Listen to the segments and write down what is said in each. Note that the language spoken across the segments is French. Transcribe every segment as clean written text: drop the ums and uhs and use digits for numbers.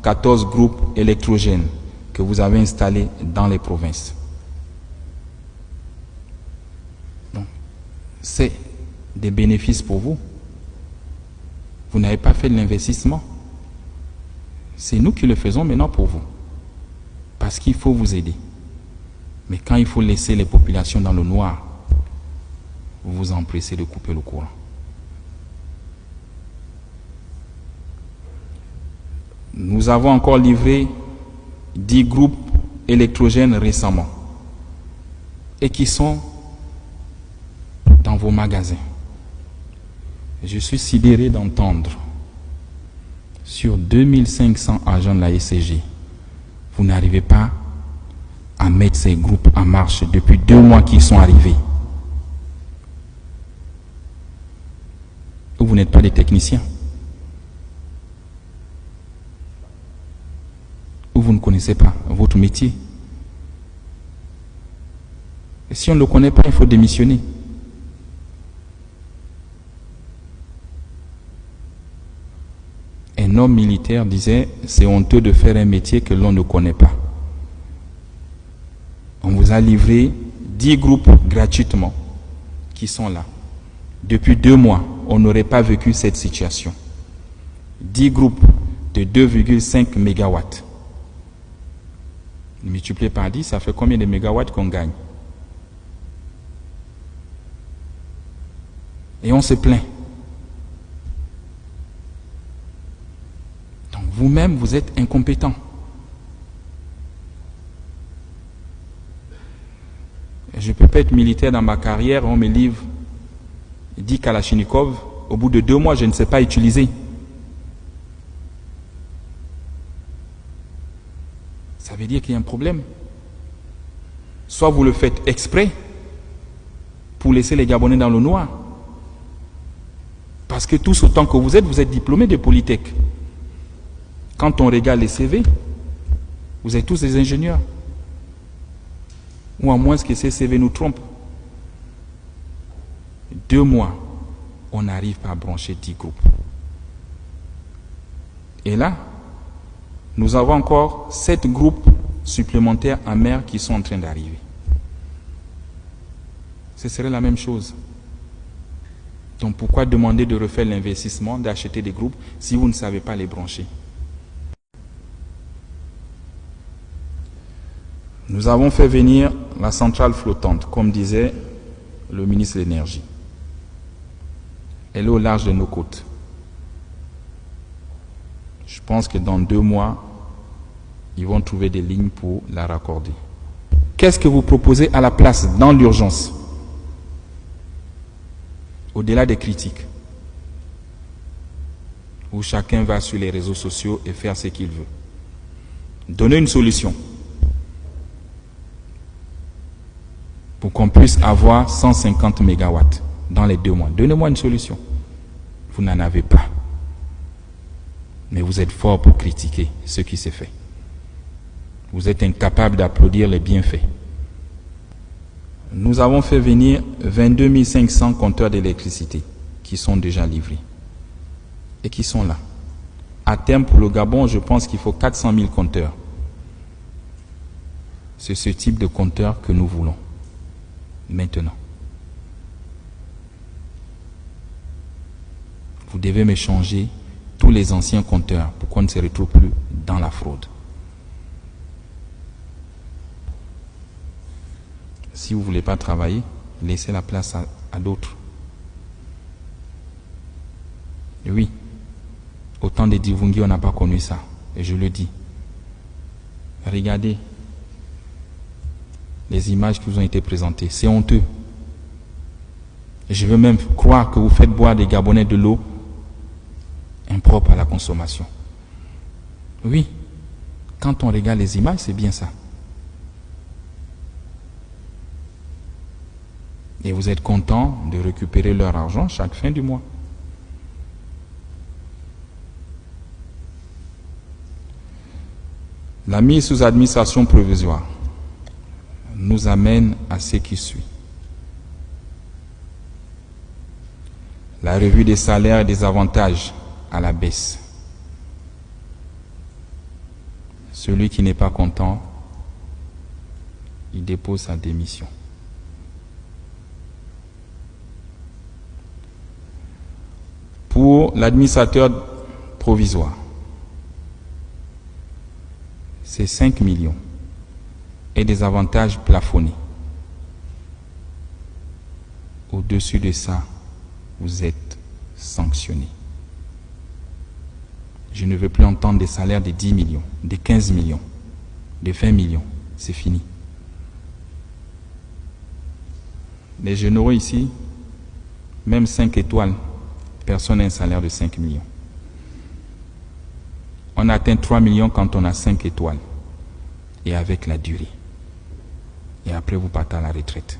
14 groupes électrogènes que vous avez installés dans les provinces. Donc, c'est des bénéfices pour vous. Vous n'avez pas fait de l'investissement. C'est nous qui le faisons maintenant pour vous. Parce qu'il faut vous aider. Mais quand il faut laisser les populations dans le noir, vous vous empressez de couper le courant. Nous avons encore livré 10 groupes électrogènes récemment et qui sont dans vos magasins. Je suis sidéré d'entendre sur 2500 agents de la SCG, vous n'arrivez pas à mettre ces groupes en marche depuis 2 mois qu'ils sont arrivés. Vous n'êtes pas des techniciens. Ou vous ne connaissez pas votre métier. Et si on ne le connaît pas, il faut démissionner. Un homme militaire disait, c'est honteux de faire un métier que l'on ne connaît pas. On vous a livré 10 groupes gratuitement qui sont là. Depuis 2 mois, on n'aurait pas vécu cette situation. 10 groupes de 2,5 mégawatts. Multiplié par 10, ça fait combien de mégawatts qu'on gagne? Et on se plaint. Donc vous-même, vous êtes incompétent. Je ne peux pas être militaire dans ma carrière, on me livre 10 Kalachnikov, au bout de 2 mois, je ne sais pas utiliser. Ça veut dire qu'il y a un problème. Soit vous le faites exprès pour laisser les Gabonais dans le noir. Parce que tous autant que vous êtes diplômés de Polytech. Quand on regarde les CV, vous êtes tous des ingénieurs. Ou à moins que ces CV nous trompent. 2 mois, on n'arrive pas à brancher 10 groupes. Et là, nous avons encore 7 groupes supplémentaires en mer qui sont en train d'arriver. Ce serait la même chose. Donc pourquoi demander de refaire l'investissement, d'acheter des groupes si vous ne savez pas les brancher? Nous avons fait venir la centrale flottante, comme disait le ministre de l'Énergie. Elle est au large de nos côtes. Je pense que dans 2 mois, ils vont trouver des lignes pour la raccorder. Qu'est-ce que vous proposez à la place dans l'urgence? Au-delà des critiques, où chacun va sur les réseaux sociaux et faire ce qu'il veut. Donnez une solution pour qu'on puisse avoir 150 mégawatts dans les 2 mois. Donnez-moi une solution. Vous n'en avez pas. Mais vous êtes fort pour critiquer ce qui s'est fait. Vous êtes incapable d'applaudir les bienfaits. Nous avons fait venir 22 500 compteurs d'électricité qui sont déjà livrés et qui sont là. À terme, pour le Gabon, je pense qu'il faut 400 000 compteurs. C'est ce type de compteur que nous voulons maintenant. Vous devez me changer tous les anciens compteurs pour qu'on ne se retrouve plus dans la fraude. Si vous ne voulez pas travailler, laissez la place à d'autres. Et oui, au temps de Divungi, on n'a pas connu ça. Et je le dis. Regardez les images qui vous ont été présentées. C'est honteux. Et je veux même croire que vous faites boire des Gabonais de l'eau impropre à la consommation. Oui, quand on regarde les images, c'est bien ça. Et vous êtes content de récupérer leur argent chaque fin du mois. La mise sous administration provisoire nous amène à ce qui suit. La revue des salaires et des avantages à la baisse. Celui qui n'est pas content, il dépose sa démission. Pour l'administrateur provisoire, c'est 5 millions et des avantages plafonnés. Au-dessus de ça, vous êtes sanctionné. Je ne veux plus entendre des salaires de 10 millions, de 15 millions, de 20 millions. C'est fini. Les généraux ici, même 5 étoiles, personne n'a un salaire de 5 millions. On atteint 3 millions quand on a 5 étoiles et avec la durée. Et après, vous partez à la retraite.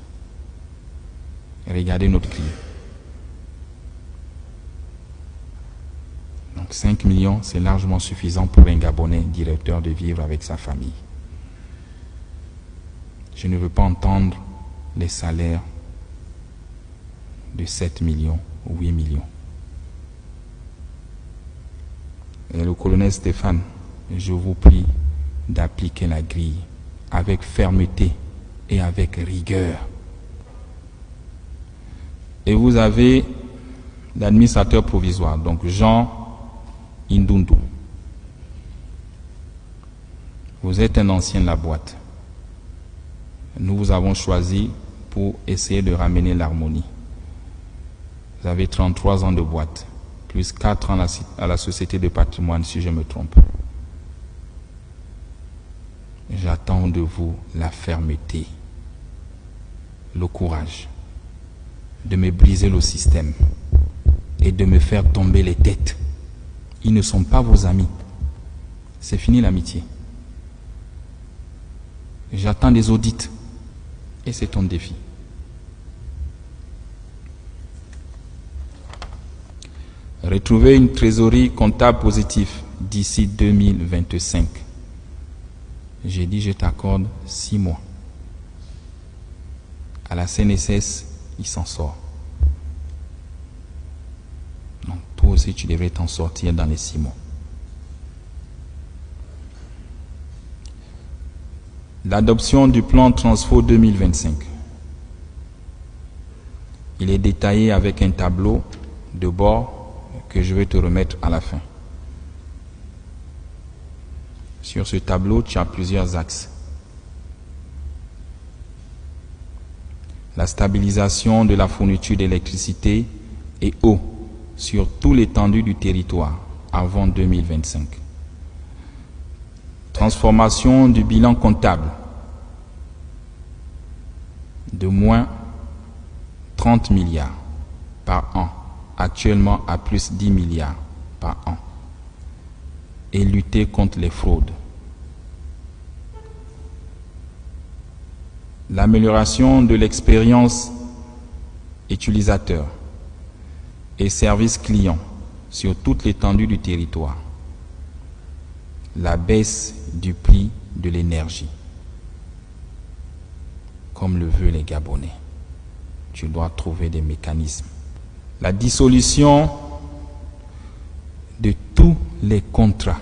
Regardez notre client. Donc 5 millions, c'est largement suffisant pour un Gabonais directeur de vivre avec sa famille. Je ne veux pas entendre les salaires de 7 millions ou 8 millions. Et le colonel Stéphane, je vous prie d'appliquer la grille avec fermeté et avec rigueur. Et vous avez l'administrateur provisoire, donc Jean Indundu. Vous êtes un ancien de la boîte. Nous vous avons choisi pour essayer de ramener l'harmonie. Vous avez 33 ans de boîte, plus 4 ans à la Société de patrimoine, si je me trompe. J'attends de vous la fermeté, le courage de me briser le système et de me faire tomber les têtes. Ils ne sont pas vos amis. C'est fini l'amitié. J'attends des audits et c'est ton défi. Retrouver une trésorerie comptable positive d'ici 2025. J'ai dit je t'accorde 6 mois. À la CNSS, il s'en sort. Donc toi aussi tu devrais t'en sortir dans les 6 mois. L'adoption du plan Transfo 2025. Il est détaillé avec un tableau de bord que je vais te remettre à la fin. Sur ce tableau, tu as plusieurs axes. La stabilisation de la fourniture d'électricité et eau sur tout l'étendue du territoire avant 2025. Transformation du bilan comptable de moins 30 milliards par an, actuellement à plus 10 milliards par an, et lutter contre les fraudes. L'amélioration de l'expérience utilisateur et service client sur toute l'étendue du territoire. La baisse du prix de l'énergie, comme le veulent les Gabonais. Tu dois trouver des mécanismes. La dissolution de tous les contrats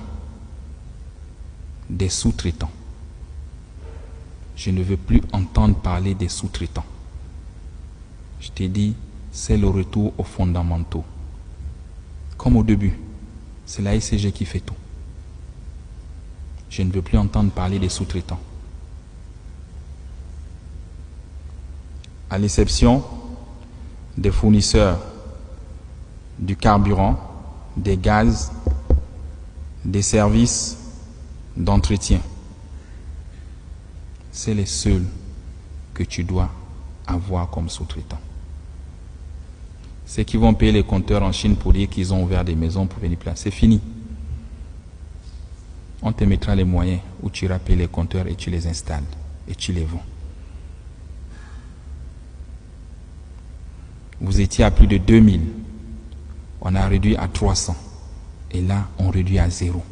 des sous-traitants. Je ne veux plus entendre parler des sous-traitants. Je t'ai dit, c'est le retour aux fondamentaux. Comme au début, c'est la ICG qui fait tout. Je ne veux plus entendre parler des sous-traitants. À l'exception des fournisseurs du carburant, des gaz, des services d'entretien. C'est les seuls que tu dois avoir comme sous-traitants. Ceux qui vont payer les compteurs en Chine pour dire qu'ils ont ouvert des maisons pour venir placer, c'est fini. On te mettra les moyens où tu iras payer les compteurs et tu les installes et tu les vends. Vous étiez à plus de 2000. On a réduit à 300. Et là, on réduit à 0.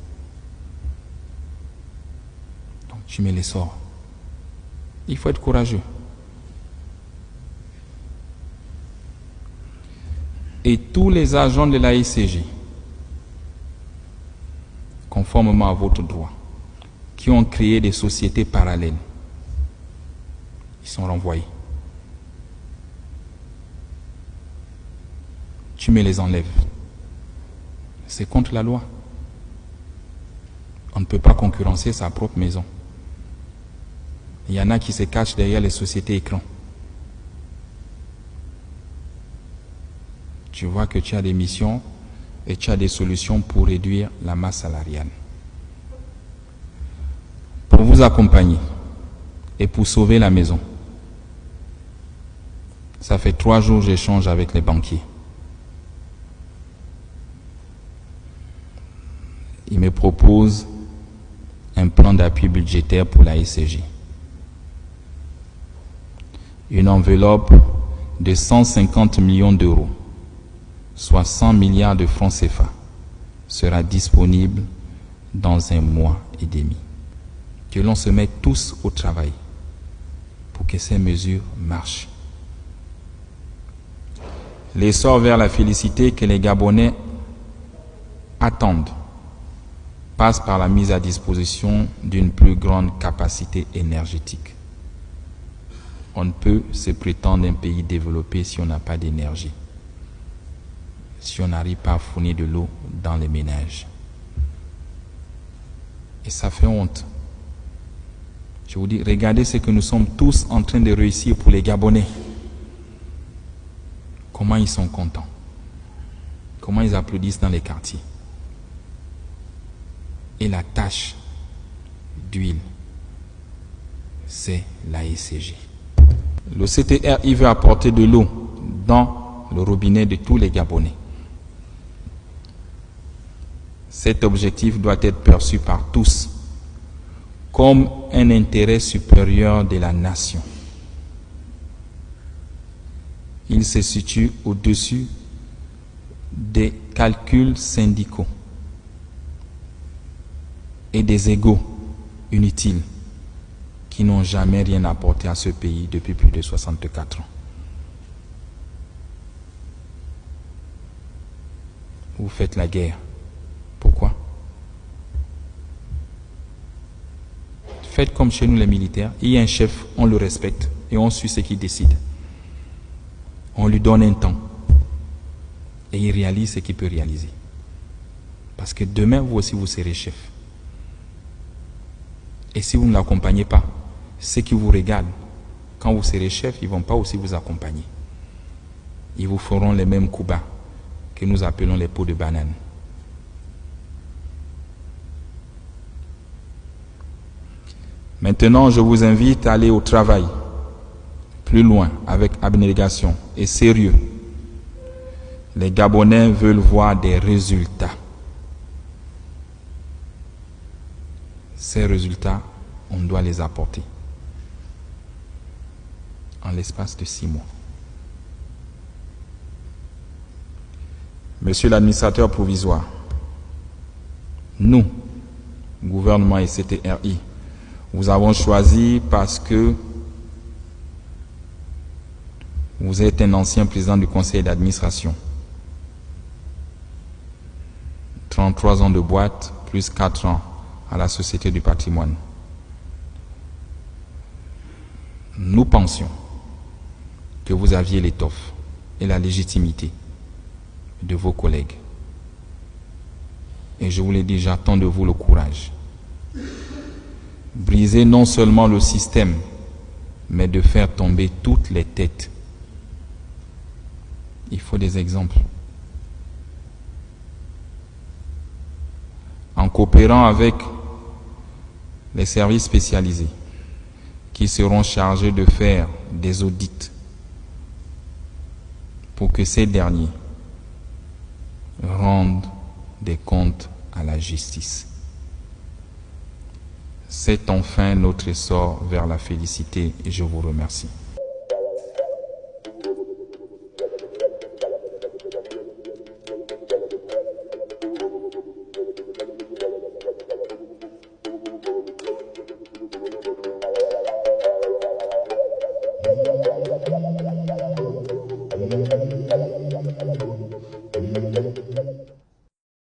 Donc, tu mets les sorts. Il faut être courageux. Et tous les agents de la ICG, conformément à votre droit, qui ont créé des sociétés parallèles, ils sont renvoyés. Tu me les enlèves. C'est contre la loi. On ne peut pas concurrencer sa propre maison. Il y en a qui se cachent derrière les sociétés écrans. Tu vois que tu as des missions et tu as des solutions pour réduire la masse salariale. Pour vous accompagner et pour sauver la maison, ça fait 3 jours que j'échange avec les banquiers. Ils me proposent un plan d'appui budgétaire pour la SCJ. Une enveloppe de 150 millions d'euros, soit 100 milliards de francs CFA, sera disponible dans 1 mois et demi. Que l'on se mette tous au travail pour que ces mesures marchent. L'essor vers la félicité que les Gabonais attendent passe par la mise à disposition d'une plus grande capacité énergétique. On ne peut se prétendre un pays développé si on n'a pas d'énergie, si on n'arrive pas à fournir de l'eau dans les ménages. Et ça fait honte. Je vous dis, regardez ce que nous sommes tous en train de réussir pour les Gabonais. Comment ils sont contents. Comment ils applaudissent dans les quartiers. Et la tâche d'huile, c'est la SCJ. Le CTRI veut apporter de l'eau dans le robinet de tous les Gabonais. Cet objectif doit être perçu par tous comme un intérêt supérieur de la nation. Il se situe au-dessus des calculs syndicaux et des égos inutiles qui n'ont jamais rien apporté à ce pays depuis plus de 64 ans. Vous faites la guerre. Pourquoi? Faites comme chez nous les militaires. Il y a un chef, on le respecte et on suit ce qu'il décide. On lui donne un temps et il réalise ce qu'il peut réaliser. Parce que demain, vous aussi, vous serez chef. Et si vous ne l'accompagnez pas, ceux qui vous regardent, quand vous serez chef, ils ne vont pas aussi vous accompagner. Ils vous feront les mêmes coups bas que nous appelons les pots de banane. Maintenant, je vous invite à aller au travail, plus loin, avec abnégation et sérieux. Les Gabonais veulent voir des résultats. Ces résultats, on doit les apporter en l'espace de 6 mois. Monsieur l'administrateur provisoire, nous, gouvernement et CTRI, vous avons choisi parce que vous êtes un ancien président du conseil d'administration. 33 ans de boîte, plus 4 ans à la Société du patrimoine. Nous pensions que vous aviez l'étoffe et la légitimité de vos collègues. Et je vous l'ai dit, j'attends de vous le courage. Briser non seulement le système, mais de faire tomber toutes les têtes. Il faut des exemples. En coopérant avec les services spécialisés qui seront chargés de faire des audits pour que ces derniers rendent des comptes à la justice. C'est enfin notre essor vers la félicité et je vous remercie.